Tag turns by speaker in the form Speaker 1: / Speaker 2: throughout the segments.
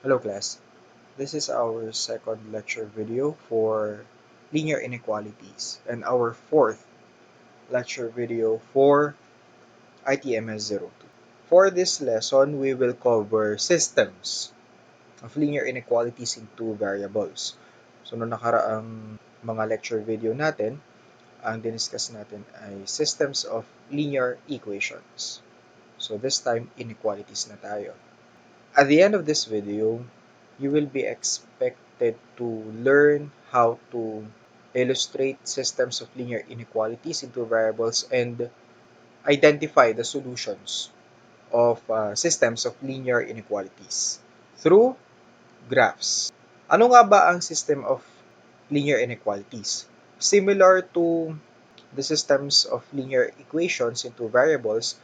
Speaker 1: Hello class, this is our second lecture video for linear inequalities and our fourth lecture video for ITMS 02. For this lesson, we will cover systems of linear inequalities in two variables. So noong nakaraang mga lecture video natin, ang diniscuss natin ay systems of linear equations. So this time, inequalities na tayo. At the end of this video, you will be expected to learn how to illustrate systems of linear inequalities into variables and identify the solutions of systems of linear inequalities through graphs. Ano nga ba ang system of linear inequalities? Similar to the systems of linear equations into variables,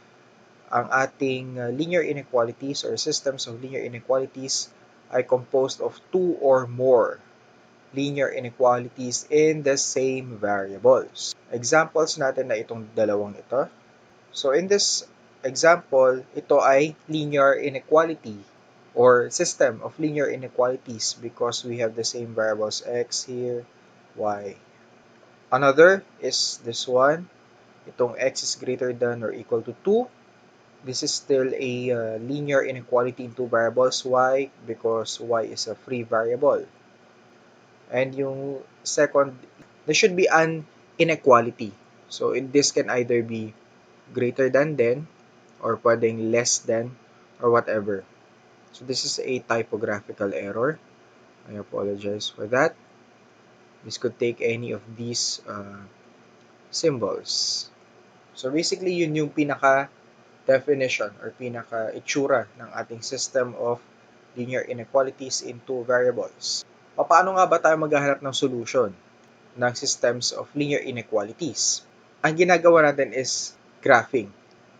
Speaker 1: ang ating linear inequalities or systems of linear inequalities ay composed of two or more linear inequalities in the same variables. Examples natin na itong dalawang ito. So in this example, ito ay linear inequality or system of linear inequalities because we have the same variables x here, y. Another is this one. Itong x is greater than or equal to 2. This is still a linear inequality in two variables. Why? Because y is a free variable. And yung second, there should be an inequality. So this can either be greater than then, or pwedeng less than, or whatever. So this is a typographical error. I apologize for that. This could take any of these symbols. So basically, yun yung pinaka-definition or pinaka-itsura ng ating system of linear inequalities in two variables. Paano nga ba tayo maghahanap ng solution ng systems of linear inequalities? Ang ginagawa natin is graphing.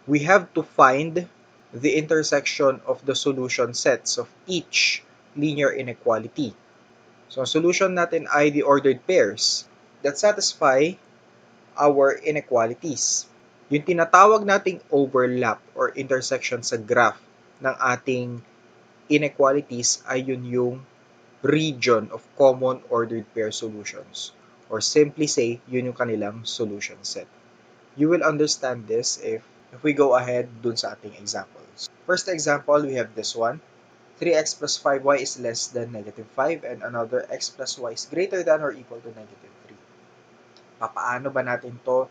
Speaker 1: We have to find the intersection of the solution sets of each linear inequality. So, ang solution natin ay the ordered pairs that satisfy our inequalities. Yung tinatawag nating overlap or intersection sa graph ng ating inequalities ay yun yung region of common ordered pair solutions. Or simply say, yun yung kanilang solution set. You will understand this if we go ahead dun sa ating examples. First example, we have this one. 3x plus 5y is less than negative 5 and another x plus y is greater than or equal to negative 3. Paano ba natin to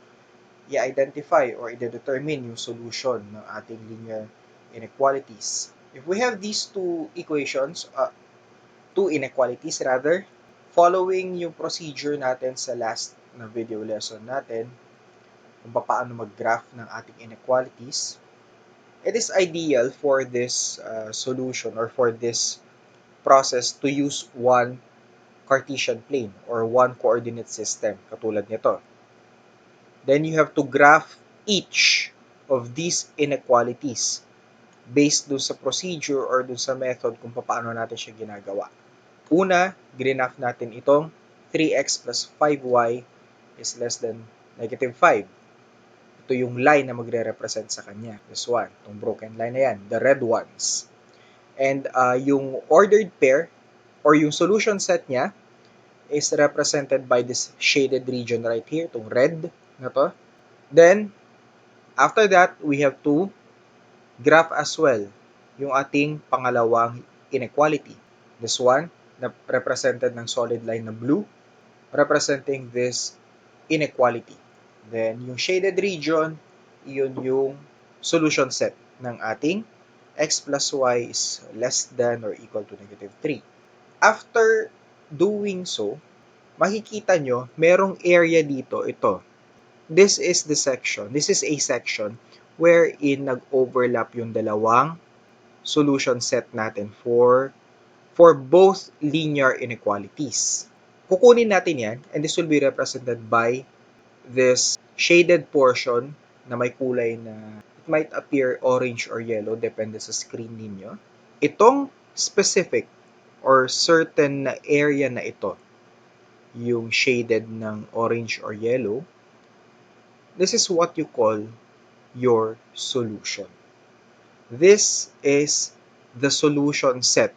Speaker 1: i-identify or i-determine yung solution ng ating linear inequalities? If we have these two equations, two inequalities rather, following yung procedure natin sa last na video lesson natin, kung paano mag-graph ng ating inequalities, it is ideal for this solution or for this process to use one Cartesian plane or one coordinate system, katulad nito. Then you have to graph each of these inequalities based dun sa procedure or dun sa method kung paano natin siya ginagawa. Una, grinaph natin itong 3x plus 5y is less than negative 5. Ito yung line na magre-represent sa kanya. This one, itong broken line na yan, the red ones. And yung ordered pair or yung solution set niya is represented by this shaded region right here, itong red na to. Then, after that, we have to graph as well yung ating pangalawang inequality. This one, na represented ng solid line na blue, representing this inequality. Then, yung shaded region, yun yung solution set ng ating x plus y is less than or equal to negative 3. After doing so, makikita nyo, merong area dito, ito. This is the section. This is a section wherein nag-overlap yung dalawang solution set natin for both linear inequalities. Kukunin natin yan, and this will be represented by this shaded portion na may kulay na it might appear orange or yellow, depende sa screen ninyo. Itong specific or certain na area na ito, yung shaded ng orange or yellow, this is what you call your solution. This is the solution set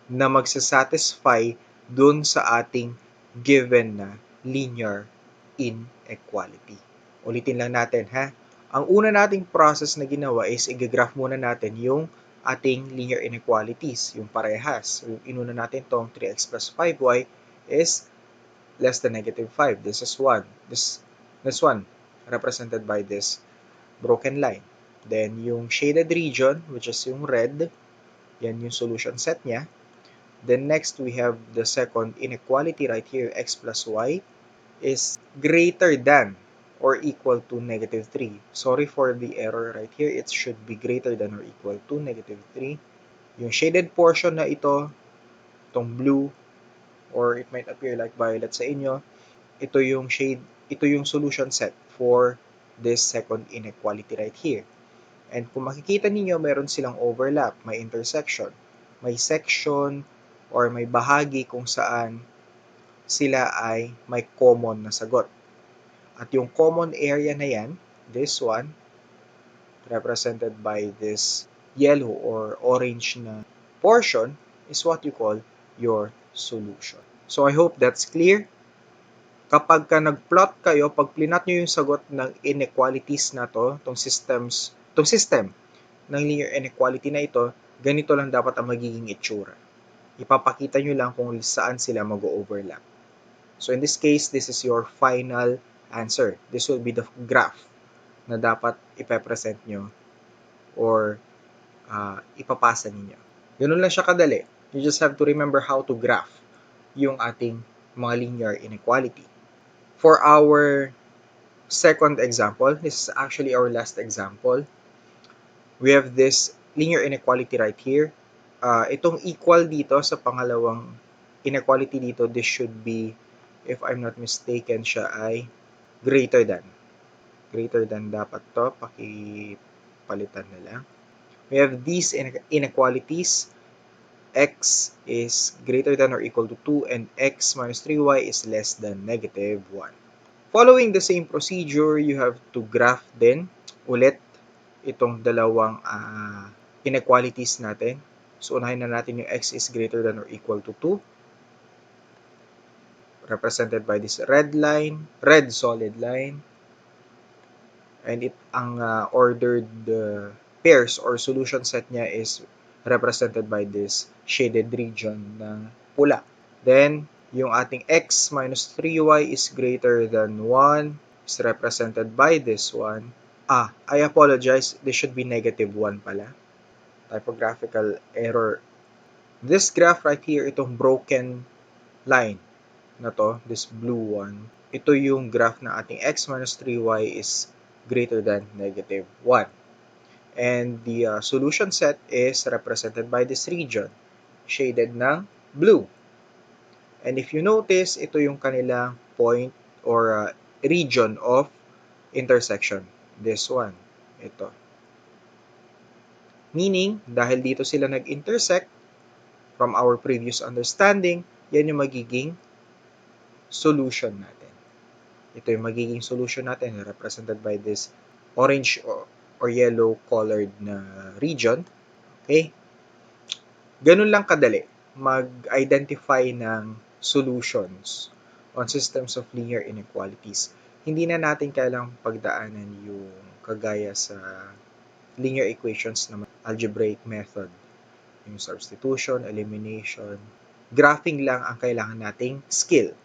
Speaker 1: na magsasatisfy dun sa ating given na linear inequality. Ulitin lang natin ha. Ang una nating process na ginawa is i-graph muna natin yung ating linear inequalities, yung parehas. So, inuna natin tong 3x plus 5y is less than negative 5. This is 1. This one, represented by this broken line. Then, yung shaded region, which is yung red, yan yung solution set niya. Then next, we have the second inequality right here, x plus y is greater than or equal to negative 3. Sorry for the error right here. It should be greater than or equal to negative 3. Yung shaded portion na ito, itong blue, or it might appear like violet sa inyo, ito yung solution set for this second inequality right here. And kung makikita ninyo, meron silang overlap, may intersection, may section, or may bahagi kung saan sila ay may common na sagot. At yung common area na yan, this one, represented by this yellow or orange na portion, is what you call your solution. So I hope that's clear. Kapag ka nag-plot kayo, pag plinot nyo yung sagot ng inequalities na to, tong system ng linear inequality na ito, ganito lang dapat ang magiging itsura. Ipapakita nyo lang kung saan sila mag-overlap. So in this case, this is your final answer. This will be the graph na dapat ipepresent nyo or ipapasa ninyo. Ganun lang siya kadali. You just have to remember how to graph yung ating mga linear inequality. For our second example, this is actually our last example. We have this linear inequality right here. Itong equal dito sa pangalawang inequality dito, this should be, if I'm not mistaken, siya ay greater than. Greater than dapat to. Pakipalitan na lang. We have these inequalities. X is greater than or equal to 2 and x minus 3y is less than negative 1. Following the same procedure, you have to graph din ulit itong dalawang inequalities natin. So, unahin na natin yung x is greater than or equal to 2, represented by this red solid line. And ang ordered pairs or solution set niya is represented by this shaded region na pula. Then, yung ating x minus 3y is greater than 1 is represented by this one. I apologize. This should be negative 1 pala. Typographical error. This graph right here, itong broken line na to, this blue one, ito yung graph na ating x minus 3y is greater than negative 1. And the solution set is represented by this region, shaded ng blue. And if you notice, ito yung kanilang point or region of intersection. This one. Ito. Meaning, dahil dito sila nag-intersect, from our previous understanding, yan yung magiging solution natin. Ito yung magiging solution natin, represented by this orange or yellow colored na region. Okay? Ganun lang kadali mag-identify ng solutions on systems of linear inequalities. Hindi na natin kailangang pagdaanan yung kagaya sa linear equations na algebraic method. Yung substitution, elimination. Graphing lang ang kailangan nating skill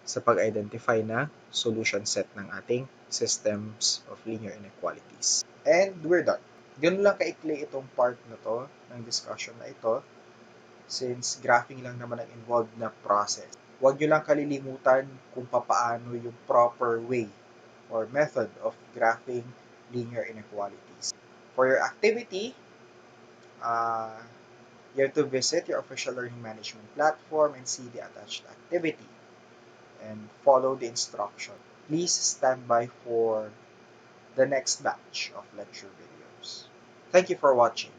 Speaker 1: sa pag-identify na solution set ng ating systems of linear inequalities. And we're done. Ganun lang kaikli itong part na to, ng discussion na ito, since graphing lang naman ang involved na process. Huwag nyo lang kalilimutan kung paano yung proper way or method of graphing linear inequalities. For your activity, you have to visit your official learning management platform and see the attached activity and follow the instruction. Please stand by for the next batch of lecture videos. Thank you for watching.